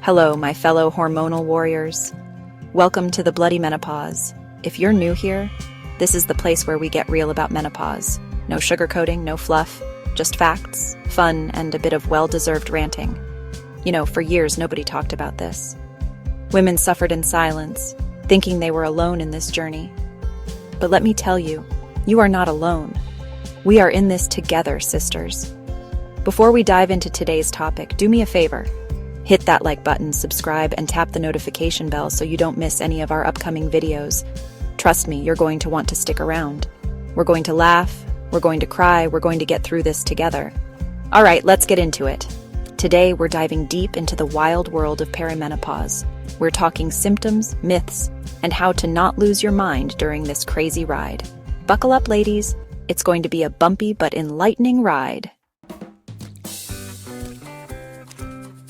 Hello, my fellow hormonal warriors. Welcome to the Bloody Menopause. If you're new here, this is the place where we get real about menopause. No sugarcoating, no fluff, just facts, fun, and a bit of well-deserved ranting. You know, for years nobody talked about this. Women suffered in silence, thinking they were alone in this journey. But let me tell you, you are not alone. We are in this together, sisters. Before we dive into today's topic, do me a favor. Hit that like button, subscribe, and tap the notification bell so you don't miss any of our upcoming videos. Trust me, you're going to want to stick around. We're going to laugh, we're going to cry, we're going to get through this together. All right, let's get into it. Today, we're diving deep into the wild world of perimenopause. We're talking symptoms, myths, and how to not lose your mind during this crazy ride. Buckle up, ladies. It's going to be a bumpy but enlightening ride.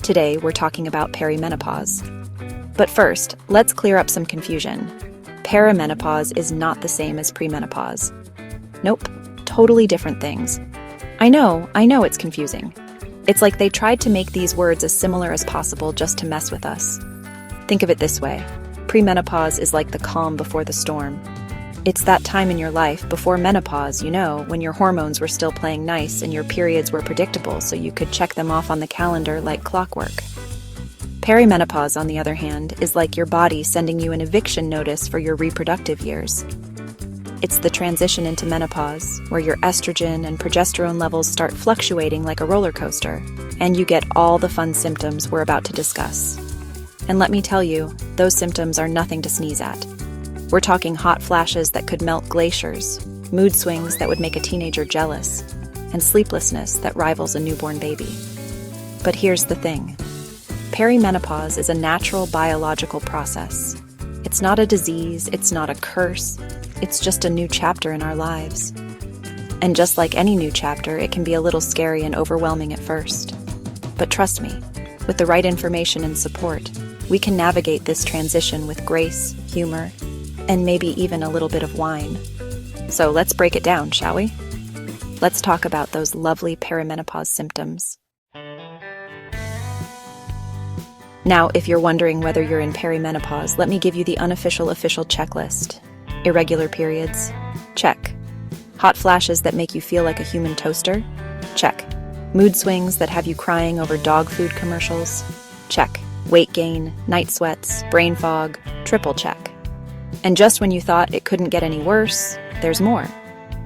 Today, we're talking about perimenopause. But first, let's clear up some confusion. Perimenopause is not the same as premenopause. Nope, totally different things. I know it's confusing. It's like they tried to make these words as similar as possible just to mess with us. Think of it this way. Premenopause is like the calm before the storm. It's that time in your life before menopause, when your hormones were still playing nice and your periods were predictable so you could check them off on the calendar like clockwork. Perimenopause, on the other hand, is like your body sending you an eviction notice for your reproductive years. It's the transition into menopause, where your estrogen and progesterone levels start fluctuating like a roller coaster, and you get all the fun symptoms we're about to discuss. And let me tell you, those symptoms are nothing to sneeze at. We're talking hot flashes that could melt glaciers, mood swings that would make a teenager jealous, and sleeplessness that rivals a newborn baby. But here's the thing. Perimenopause is a natural biological process. It's not a disease, it's not a curse, it's just a new chapter in our lives. And just like any new chapter, it can be a little scary and overwhelming at first. But trust me, with the right information and support, we can navigate this transition with grace, humor, and maybe even a little bit of wine. So let's break it down, shall we? Let's talk about those lovely perimenopause symptoms. Now, if you're wondering whether you're in perimenopause, let me give you the unofficial official checklist. Irregular periods? Check. Hot flashes that make you feel like a human toaster? Check. Mood swings that have you crying over dog food commercials? Check. Weight gain, night sweats, brain fog? Triple check. And just when you thought it couldn't get any worse, there's more.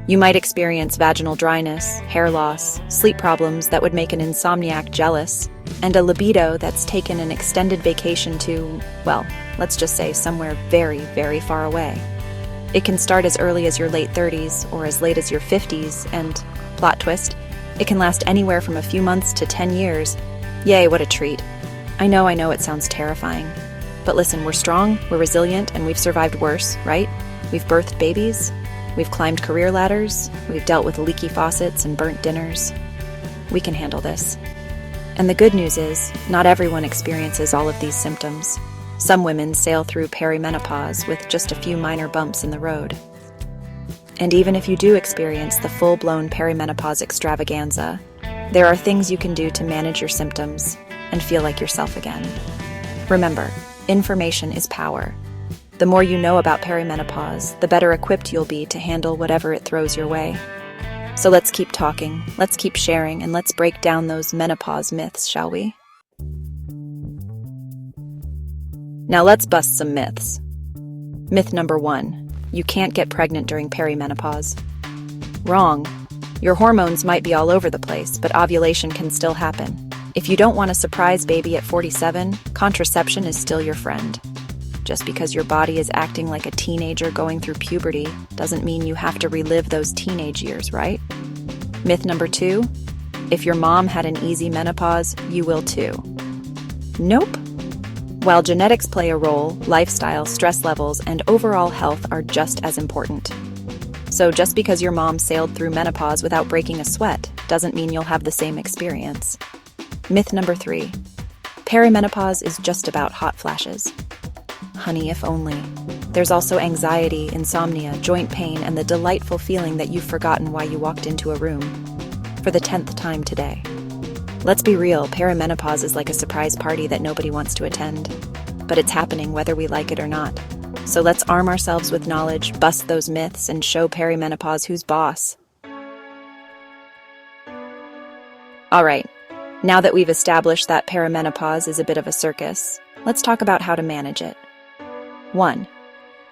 You might experience vaginal dryness, hair loss, sleep problems that would make an insomniac jealous, and a libido that's taken an extended vacation to, well, let's just say somewhere very, very far away. It can start as early as your late 30s or as late as your 50s, and, plot twist, it can last anywhere from a few months to 10 years. Yay, what a treat. I know it sounds terrifying. But listen, we're strong, we're resilient, and we've survived worse, right? We've birthed babies, we've climbed career ladders, we've dealt with leaky faucets and burnt dinners. We can handle this. And the good news is, not everyone experiences all of these symptoms. Some women sail through perimenopause with just a few minor bumps in the road. And even if you do experience the full-blown perimenopause extravaganza, there are things you can do to manage your symptoms and feel like yourself again. Remember, information is power. The more you know about perimenopause, the better equipped you'll be to handle whatever it throws your way. So let's keep talking, let's keep sharing, and let's break down those menopause myths, shall we? Now let's bust some myths. Myth number 1. You can't get pregnant during perimenopause. Wrong. Your hormones might be all over the place, but ovulation can still happen. If you don't want a surprise baby at 47, contraception is still your friend. Just because your body is acting like a teenager going through puberty doesn't mean you have to relive those teenage years, right? Myth number 2, if your mom had an easy menopause, you will too. Nope. While genetics play a role, lifestyle, stress levels, and overall health are just as important. So just because your mom sailed through menopause without breaking a sweat doesn't mean you'll have the same experience. Myth number 3, perimenopause is just about hot flashes. Honey, if only. There's also anxiety, insomnia, joint pain, and the delightful feeling that you've forgotten why you walked into a room for the 10th time today. Let's be real, perimenopause is like a surprise party that nobody wants to attend. But it's happening whether we like it or not. So let's arm ourselves with knowledge, bust those myths, and show perimenopause who's boss. Alright, now that we've established that perimenopause is a bit of a circus, let's talk about how to manage it. 1.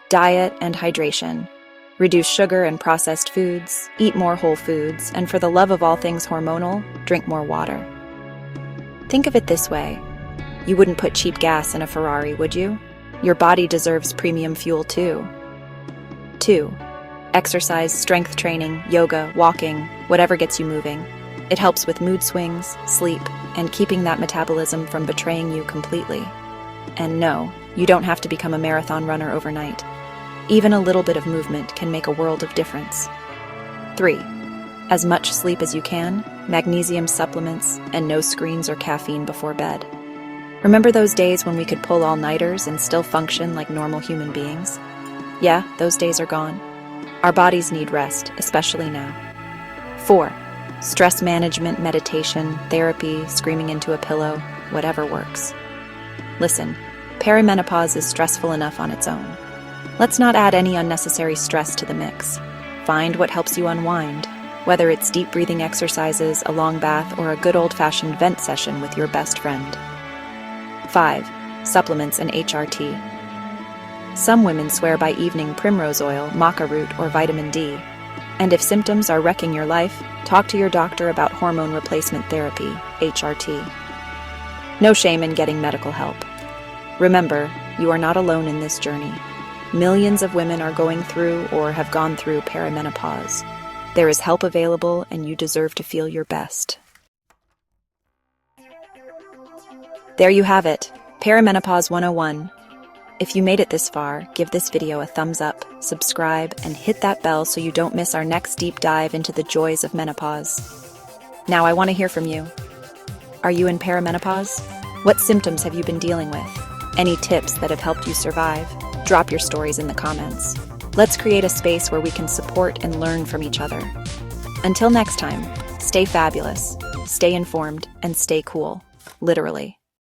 Diet and hydration. Reduce sugar and processed foods, eat more whole foods, and for the love of all things hormonal, drink more water. Think of it this way. You wouldn't put cheap gas in a Ferrari, would you? Your body deserves premium fuel too. 2. Exercise, strength training, yoga, walking, whatever gets you moving. It helps with mood swings, sleep, and keeping that metabolism from betraying you completely. And no, you don't have to become a marathon runner overnight. Even a little bit of movement can make a world of difference. 3. As much sleep as you can, magnesium supplements, and no screens or caffeine before bed. Remember those days when we could pull all-nighters and still function like normal human beings? Yeah, those days are gone. Our bodies need rest, especially now. 4. Stress management, meditation, therapy, screaming into a pillow, whatever works. Listen, perimenopause is stressful enough on its own. Let's not add any unnecessary stress to the mix. Find what helps you unwind, whether it's deep breathing exercises, a long bath, or a good old-fashioned vent session with your best friend. 5. Supplements and HRT. Some women swear by evening primrose oil, maca root, or vitamin D. And if symptoms are wrecking your life, talk to your doctor about hormone replacement therapy, HRT. No shame in getting medical help. Remember, you are not alone in this journey. Millions of women are going through or have gone through perimenopause. There is help available, and you deserve to feel your best. There you have it, Perimenopause 101. If you made it this far, give this video a thumbs up, subscribe, and hit that bell so you don't miss our next deep dive into the joys of menopause. Now I want to hear from you. Are you in perimenopause? What symptoms have you been dealing with? Any tips that have helped you survive? Drop your stories in the comments. Let's create a space where we can support and learn from each other. Until next time, stay fabulous, stay informed, and stay cool. Literally.